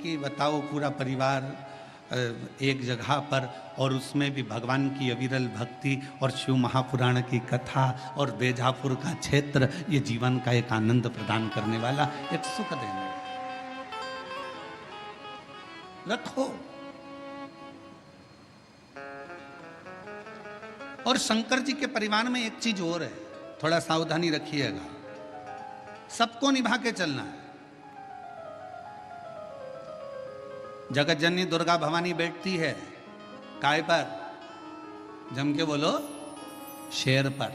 कि बताओ पूरा परिवार एक जगह पर और उसमें भी भगवान की अविरल भक्ति और शिव महापुराण की कथा और बेजापुर का क्षेत्र, ये जीवन का एक आनंद प्रदान करने वाला, एक सुख देने वाला। रखो। और शंकर जी के परिवार में एक चीज और है, थोड़ा सावधानी रखिएगा, सबको निभा के चलना है। जगत जननी दुर्गा भवानी बैठती है काय पर? जम के बोलो, शेर पर।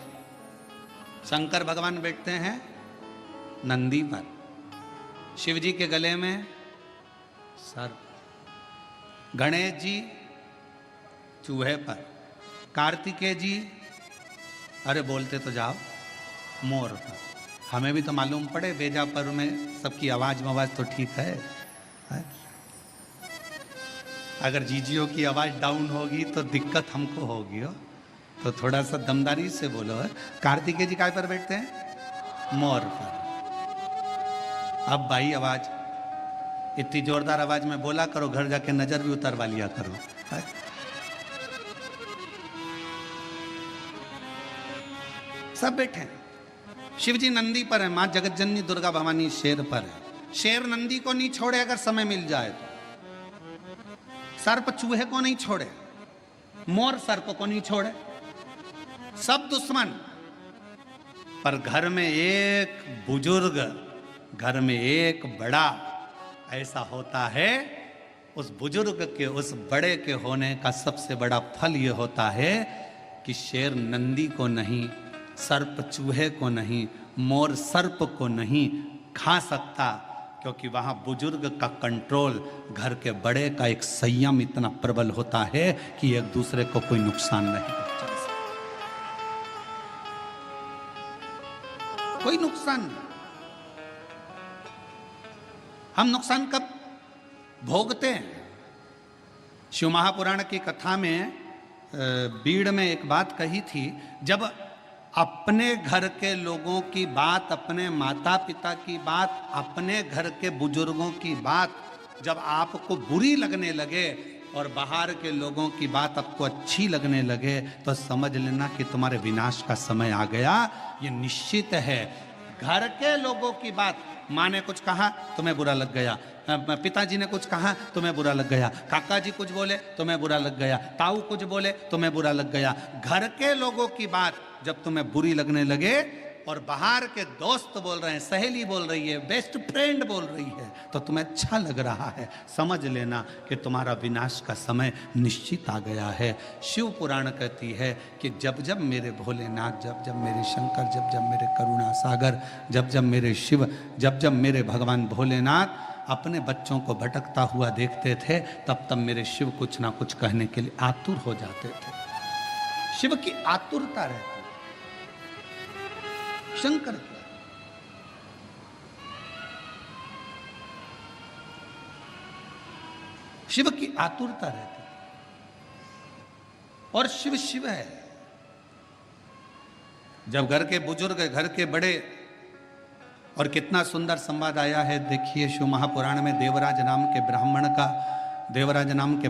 शंकर भगवान बैठते हैं नंदी पर। शिव जी के गले में सर्प। गणेश जी चूहे पर। कार्तिकेय जी, अरे बोलते तो जाओ, मोर पर। हमें भी तो मालूम पड़े, बेजापुर में सबकी आवाज तो ठीक है? अगर जीजियों की आवाज डाउन होगी तो दिक्कत हमको होगी हो, तो थोड़ा सा दमदारी से बोलो है। कार्तिकेय जी काय पर बैठते हैं? मोर पर। अब भाई आवाज इतनी जोरदार आवाज में बोला करो, घर जाके नजर भी उतरवा लिया करो है? सब बैठे हैं। शिव जी नंदी पर है, मां जगत जननी दुर्गा भवानी शेर पर है। शेर नंदी को नहीं छोड़े अगर समय मिल जाए तो। सर्प चूहे को नहीं छोड़े, मोर सर्प को नहीं छोड़े, सब दुश्मन। पर घर में एक बुजुर्ग, घर में एक बड़ा ऐसा होता है, उस बुजुर्ग के, उस बड़े के होने का सबसे बड़ा फल यह होता है कि शेर नंदी को नहीं, सर्प चूहे को नहीं, मोर सर्प को नहीं खा सकता, क्योंकि वहां बुजुर्ग का कंट्रोल, घर के बड़े का एक संयम इतना प्रबल होता है कि एक दूसरे को कोई नुकसान नहीं पहुंचा सकता। कोई नुकसान नहीं। हम नुकसान कब भोगते हैं? शिव महापुराण की कथा में बीड़ में एक बात कही थी, जब अपने घर के लोगों की बात, अपने माता पिता की बात, अपने घर के बुजुर्गों की बात जब आपको बुरी लगने लगे और बाहर के लोगों की बात आपको अच्छी लगने लगे, तो समझ लेना कि तुम्हारे विनाश का समय आ गया। ये निश्चित है। घर के लोगों की बात, माँ ने कुछ कहा तुम्हें बुरा लग गया, पिताजी ने कुछ कहा तुम्हें बुरा लग गया, काका जी कुछ बोले तुम्हें बुरा लग गया, ताऊ कुछ बोले तुम्हें बुरा लग गया। घर के लोगों की बात जब तुम्हें बुरी लगने लगे और बाहर के दोस्त बोल रहे हैं, सहेली बोल रही है, बेस्ट फ्रेंड बोल रही है, तो तुम्हें अच्छा लग रहा है, समझ लेना कि तुम्हारा विनाश का समय निश्चित आ गया है। शिव पुराण कहती है कि जब जब मेरे भोलेनाथ, जब जब मेरे शंकर, जब जब मेरे करुणा सागर, जब जब मेरे शिव, जब जब मेरे भगवान भोलेनाथ अपने बच्चों को भटकता हुआ देखते थे, तब तब मेरे शिव कुछ ना कुछ कहने के लिए आतुर हो जाते थे। शिव की आतुरता रहती, शंकर की। शिव की आतुरता रहती और शिव शिव है। जब घर के बुजुर्ग, घर के बड़े, और कितना सुंदर संवाद आया है, देखिए शिव महापुराण में देवराज नाम के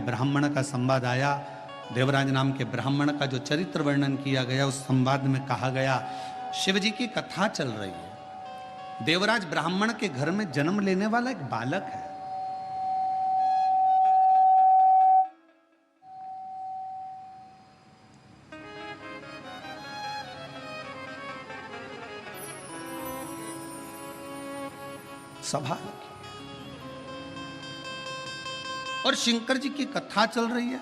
ब्राह्मण का संवाद आया। देवराज नाम के ब्राह्मण का जो चरित्र वर्णन किया गया, उस संवाद में कहा गया, शिव जी की कथा चल रही है, देवराज ब्राह्मण के घर में जन्म लेने वाला एक बालक है। सभा रखी और शंकर जी की कथा चल रही है,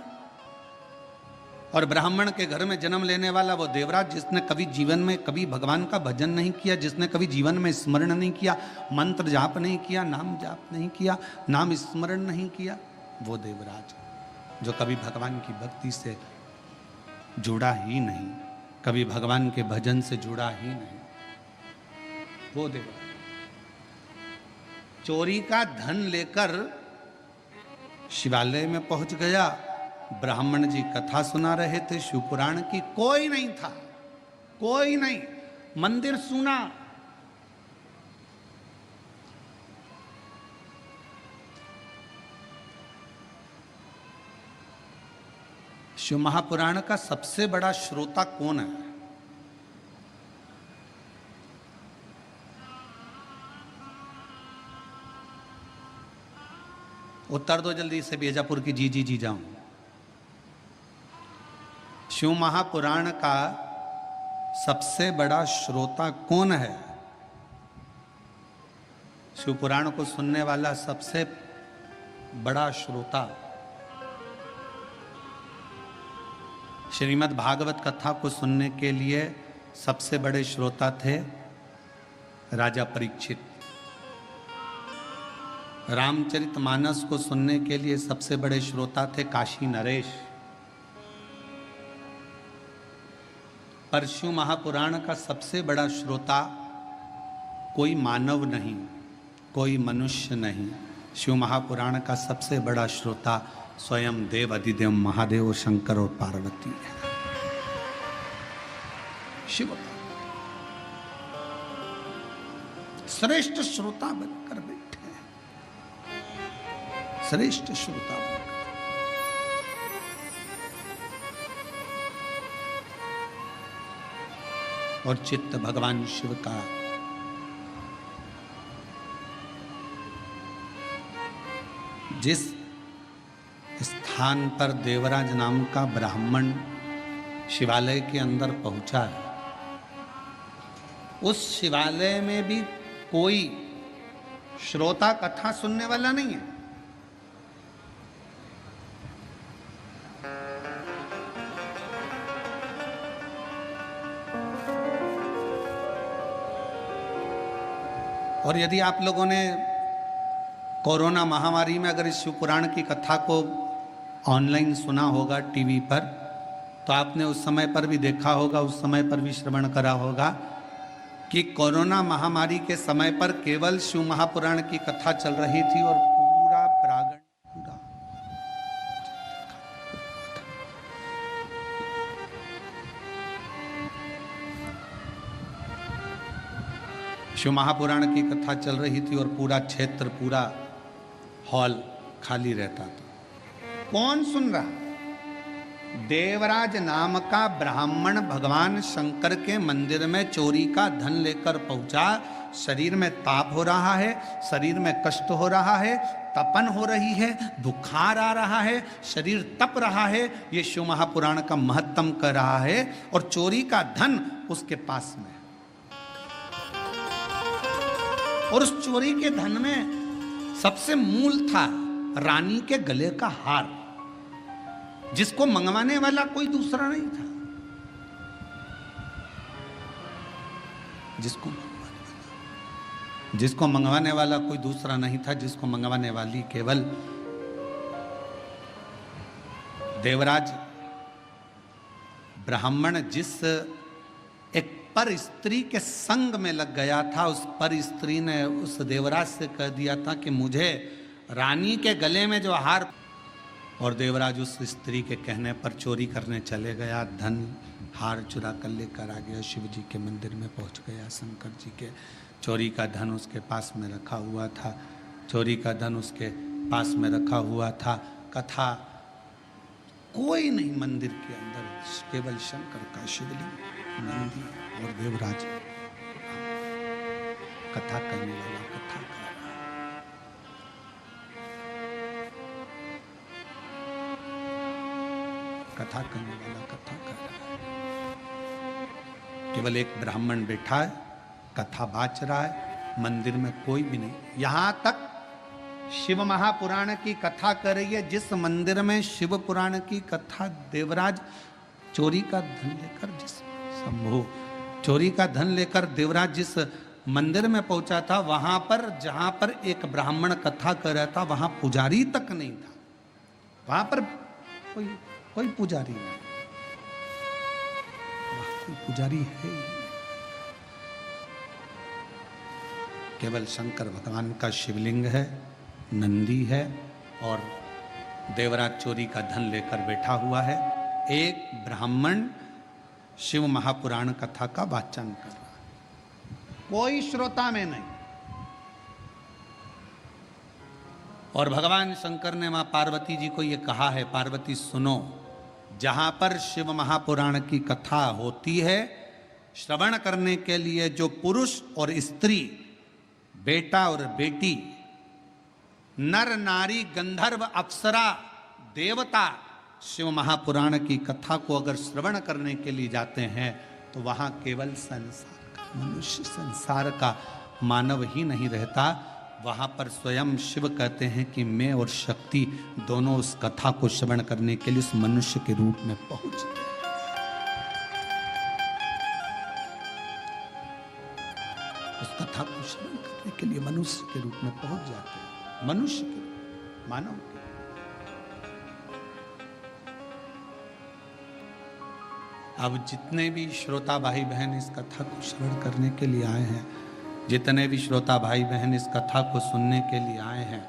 और ब्राह्मण के घर में जन्म लेने वाला वो देवराज, जिसने कभी जीवन में कभी भगवान का भजन नहीं किया, जिसने कभी जीवन में स्मरण नहीं किया, मंत्र जाप नहीं किया, नाम जाप नहीं किया, नाम स्मरण नहीं किया, वो देवराज जो कभी भगवान की भक्ति से जुड़ा ही नहीं, कभी भगवान के भजन से जुड़ा ही नहीं, वो देवराज चोरी का धन लेकर शिवालय में पहुंच गया। ब्राह्मण जी कथा सुना रहे थे शिव पुराण की, कोई नहीं था, कोई नहीं, मंदिर सुना। शिव महापुराण का सबसे बड़ा श्रोता कौन है? उत्तर दो जल्दी से, बीजापुर की जी जी जी जाऊं। शिव महापुराण का सबसे बड़ा श्रोता कौन है? शिव पुराण को सुनने वाला सबसे बड़ा श्रोता श्रीमद् भागवत कथा को सुनने के लिए सबसे बड़े श्रोता थे राजा परीक्षित। रामचरितमानस को सुनने के लिए सबसे बड़े श्रोता थे काशी नरेश। पर शिव महापुराण का सबसे बड़ा श्रोता कोई मानव नहीं, कोई मनुष्य नहीं। शिव महापुराण का सबसे बड़ा श्रोता स्वयं देव अधिदेव महादेव शंकर और पार्वती है। शिव श्रेष्ठ श्रोता बनकर बैठे हैं, श्रेष्ठ श्रोता बनकर। और चित्त भगवान शिव का जिस स्थान पर देवराज नाम का ब्राह्मण शिवालय के अंदर पहुंचा है, उस शिवालय में भी कोई श्रोता कथा सुनने वाला नहीं है। और यदि आप लोगों ने कोरोना महामारी में अगर इस शिव पुराण की कथा को ऑनलाइन सुना होगा टीवी पर, तो आपने उस समय पर भी देखा होगा, उस समय पर भी श्रवण करा होगा कि कोरोना महामारी के समय पर केवल शिव महापुराण की कथा चल रही थी और पूरा प्रांगण पूरा शिव महापुराण की कथा चल रही थी और पूरा क्षेत्र, पूरा हॉल खाली रहता था। कौन सुन रहा? देवराज नाम का ब्राह्मण भगवान शंकर के मंदिर में चोरी का धन लेकर पहुंचा। शरीर में ताप हो रहा है, शरीर में कष्ट हो रहा है, तपन हो रही है, बुखार आ रहा है, शरीर तप रहा है। ये शिव महापुराण का महत्तम कर रहा है और चोरी का धन उसके पास में। और उस चोरी के धन में सबसे मूल था रानी के गले का हार, जिसको मंगवाने वाला कोई दूसरा नहीं था। जिसको मंगवाने वाला कोई दूसरा नहीं था, जिसको मंगवाने वाली केवल देवराज ब्राह्मण जिस एक पर स्त्री के संग में लग गया था, उस पर स्त्री ने उस देवराज से कह दिया था कि मुझे रानी के गले में जो हार, और देवराज उस स्त्री के कहने पर चोरी करने चले गया। धन हार चुरा कर लेकर आ गया, शिव जी के मंदिर में पहुंच गया। शंकर जी के चोरी का धन उसके पास में रखा हुआ था, चोरी का धन उसके पास में रखा हुआ था। कथा कोई नहीं मंदिर के अंदर, केवल शंकर का शिवलिंग, नंदी और देवराज। कथा करने वाला कथा कर रहा, कथा करने वाला कथा कर रहा है। केवल एक ब्राह्मण बैठा है, कथा बाच रहा है, मंदिर में कोई भी नहीं। यहां तक शिव महापुराण की कथा कर रही है, जिस मंदिर में शिव पुराण की कथा देवराज चोरी का धन लेकर, जिस शंभु चोरी का धन लेकर देवराज जिस मंदिर में पहुंचा था, वहां पर जहां पर एक ब्राह्मण कथा कर रहा था, वहां पुजारी तक नहीं था। वहां पर कोई पुजारी नहीं, कोई पुजारी है ही नहीं। केवल शंकर भगवान का शिवलिंग है, नंदी है और देवराज चोरी का धन लेकर बैठा हुआ है। एक ब्राह्मण शिव महापुराण कथा का वाचन कर रहा है, कोई श्रोता में नहीं। और भगवान शंकर ने मां पार्वती जी को यह कहा है, पार्वती सुनो, जहां पर शिव महापुराण की कथा होती है, श्रवण करने के लिए जो पुरुष और स्त्री, बेटा और बेटी, नर नारी, गंधर्व, अप्सरा, देवता शिव महापुराण की कथा को अगर श्रवण करने के लिए जाते हैं तो वहां केवल संसार का मनुष्य, संसार का मानव ही नहीं रहता, वहां पर स्वयं शिव कहते हैं कि मैं और शक्ति दोनों उस कथा को श्रवण करने के लिए उस मनुष्य के रूप में पहुंच गए। उस कथा को श्रवण करने के लिए मनुष्य के रूप में पहुंच जाते हैं, मनुष्य के रूप, मानव के। अब जितने भी श्रोता भाई बहन इस कथा को श्रवण करने के लिए आए हैं, जितने भी श्रोता भाई बहन इस कथा को सुनने के लिए आए हैं,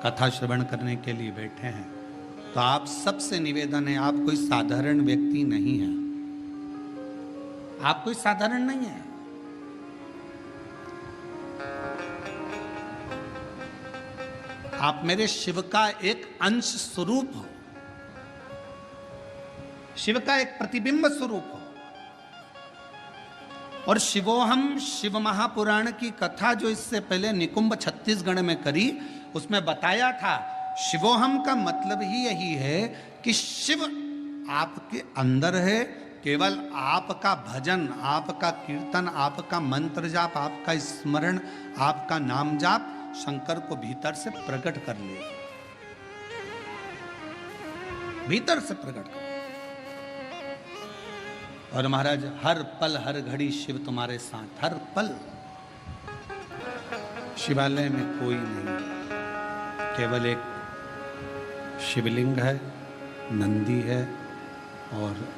कथा श्रवण करने के लिए बैठे हैं, तो आप सबसे निवेदन है, आप कोई साधारण व्यक्ति नहीं है, आप कोई साधारण नहीं है। आप मेरे शिव का एक अंश स्वरूप हो, शिव का एक प्रतिबिंब स्वरूप हो। और शिवोहम शिव महापुराण की कथा जो इससे पहले निकुंभ छत्तीसगढ़ में करी, उसमें बताया था शिवोहम का मतलब ही यही है कि शिव आपके अंदर है, केवल आपका भजन, आपका कीर्तन, आपका मंत्र जाप, आपका स्मरण, आपका नाम जाप शंकर को भीतर से प्रकट कर ले, भीतर से प्रकट कर। और महाराज हर पल हर घड़ी शिव तुम्हारे साथ, हर पल। शिवालय में कोई नहीं, केवल एक शिवलिंग है, नंदी है और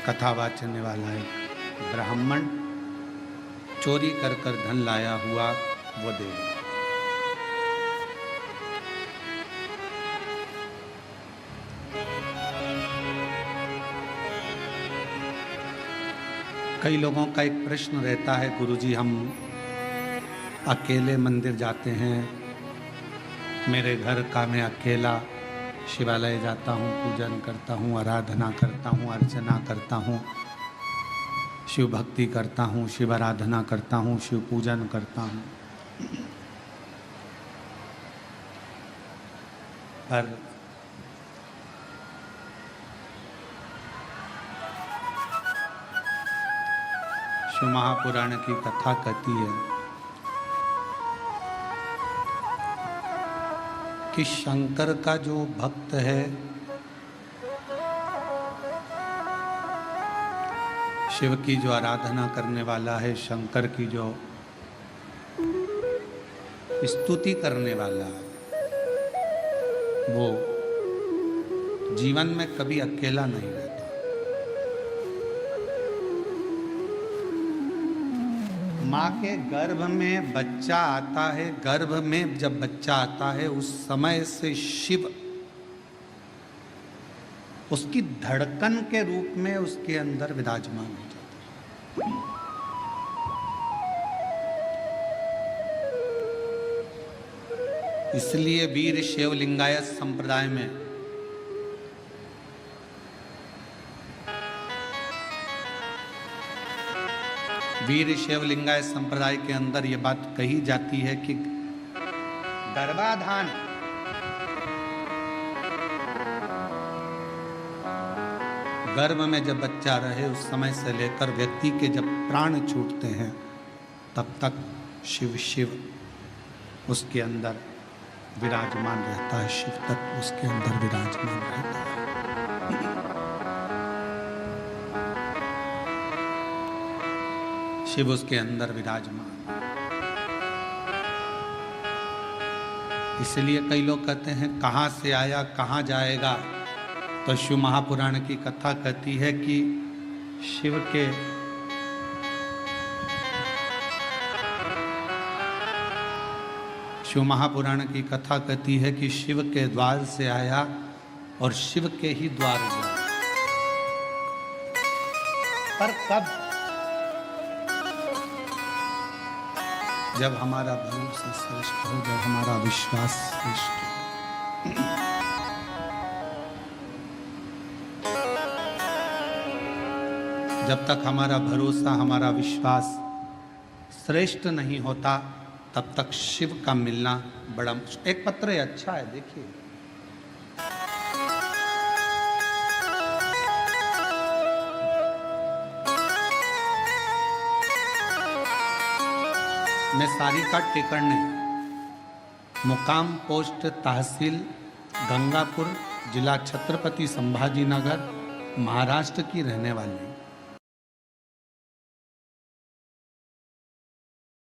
कथा वाचने वाला एक ब्राह्मण चोरी कर कर धन लाया हुआ वो दे। कई लोगों का एक प्रश्न रहता है, गुरुजी हम अकेले मंदिर जाते हैं, मेरे घर का मैं अकेला शिवालय जाता हूँ, पूजन करता हूँ, आराधना करता हूँ, अर्चना करता हूँ, शिव भक्ति करता हूँ, शिव आराधना करता हूँ, शिव पूजन करता हूँ, पर शिव महापुराण की कथा कहती है कि शंकर का जो भक्त है, शिव की जो आराधना करने वाला है, शंकर की जो स्तुति करने वाला है, वो जीवन में कभी अकेला नहीं रहता। माँ के गर्भ में बच्चा आता है, गर्भ में जब बच्चा आता है उस समय से शिव उसकी धड़कन के रूप में उसके अंदर विराजमान हो जाता है। इसलिए वीर शैव लिंगायत संप्रदाय में वीर शैव लिंगायत संप्रदाय के अंदर यह बात कही जाती है कि गर्भाधान गर्भ में जब बच्चा रहे उस समय से लेकर व्यक्ति के जब प्राण छूटते हैं तब तक शिव शिव उसके अंदर विराजमान रहता है, शिव तत्व उसके अंदर विराजमान रहता है। शिव उसके अंदर विराजमान। इसलिए कई लोग कहते हैं कहां से आया कहां जाएगा, तो शिव महापुराण की कथा कहती है कि शिव के शिव महापुराण की कथा कहती है कि शिव के द्वार से आया और शिव के ही द्वार गया। पर कब? जब हमारा भरोसा श्रेष्ठ हो, जब हमारा विश्वास श्रेष्ठ हो। जब तक हमारा भरोसा, हमारा विश्वास श्रेष्ठ नहीं होता, तब तक शिव का मिलना बड़ा मुश्किल। एक पत्र है, अच्छा है, देखिए। मैं सारिका टेकरने, मुकाम पोस्ट तहसील गंगापुर, जिला छत्रपति संभाजी नगर, महाराष्ट्र की रहने वाली।